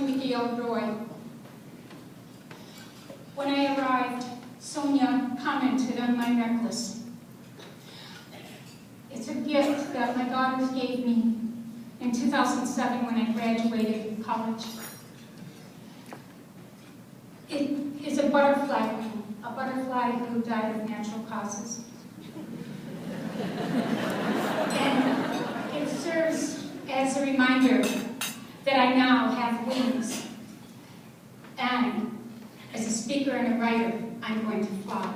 Lindagail Roy. When I arrived, Sonia commented on my necklace. It's a gift that my daughters gave me in 2007 when I graduated college. It is a butterfly wing, a butterfly who died of natural causes. And it serves as a reminder that I now have wings. And as a speaker and a writer, I'm going to fly.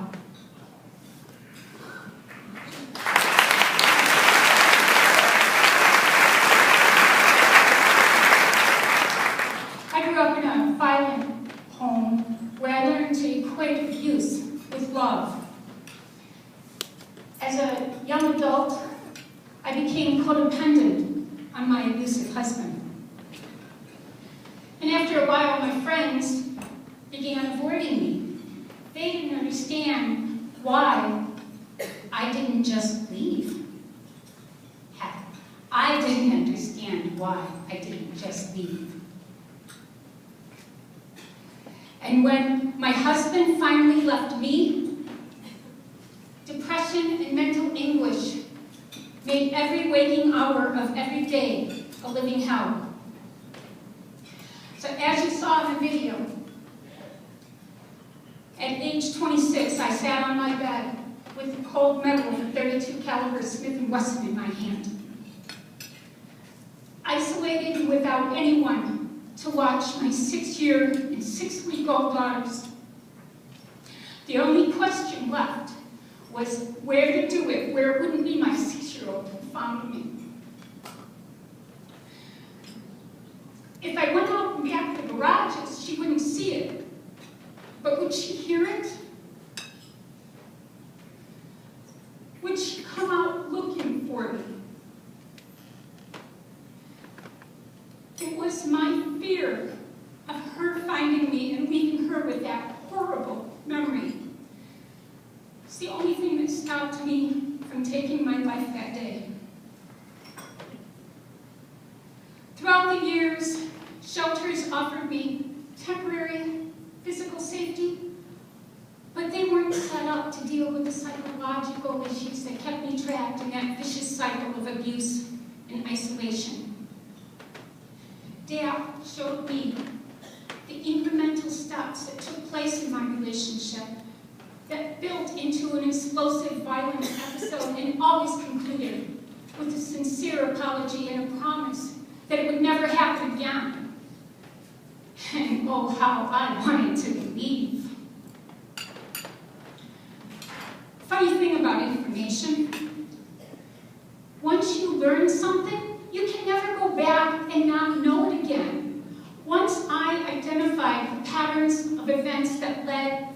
I grew up in a violent home where I learned to equate abuse with love. As a young adult, I became codependent on my abusive husband. And after a while, my friends began avoiding me. They didn't understand why I didn't just leave. Heck, I didn't understand why I didn't just leave. And when my husband finally left me, depression and mental anguish made every waking hour of every day a living hell. So as you saw in the video, at age 26, I sat on my bed with the cold metal of a .32 caliber Smith & Wesson in my hand. Isolated and without anyone to watch my 6-year and 6-week-old daughters. The only question left was where to do it, where it wouldn't be my 6-year-old who found me. If I went out and back to the garages, she wouldn't see it. But would she hear it? Would she come out looking for me? It was my fear of her finding me and leaving her with that horrible memory. It's the only thing that stopped me from taking my life that day. Throughout the years, shelters offered me temporary physical safety, but they weren't set up to deal with the psychological issues that kept me trapped in that vicious cycle of abuse and isolation. DAP showed me the incremental steps that took place in my relationship that built into an explosive, violent episode and always concluded with a sincere apology and a promise that it would never happen again. And oh, how I wanted to believe. Funny thing about information, once you learn something, you can never go back and not know it again. Once I identified the patterns of events that led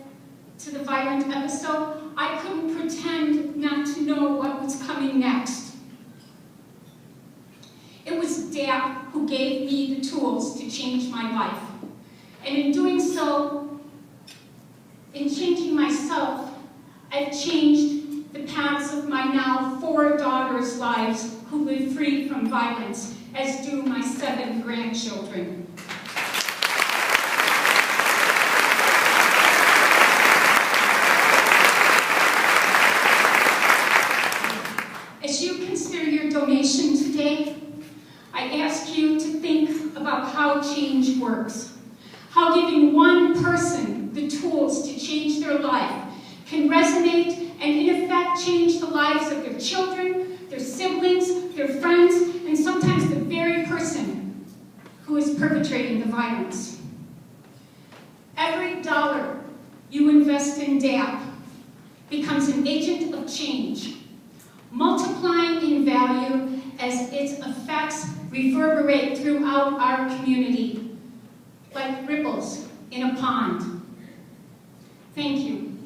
to the violent episode, I couldn't pretend not to know what was coming next. It was DAP who gave me the tools to change my life. And in doing so, in changing myself, I've changed the paths of my now 4 daughters' lives who live free from violence, as do my 7 grandchildren. As you consider your donation today, I ask you to think about how change works. How giving one person the tools to change their life can resonate and in effect change the lives of their children, their siblings, their friends, and sometimes the very person who is perpetrating the violence. Every dollar you invest in DAP becomes an agent of change, multiplying in value as its effects reverberate throughout our community, like ripples in a pond. Thank you.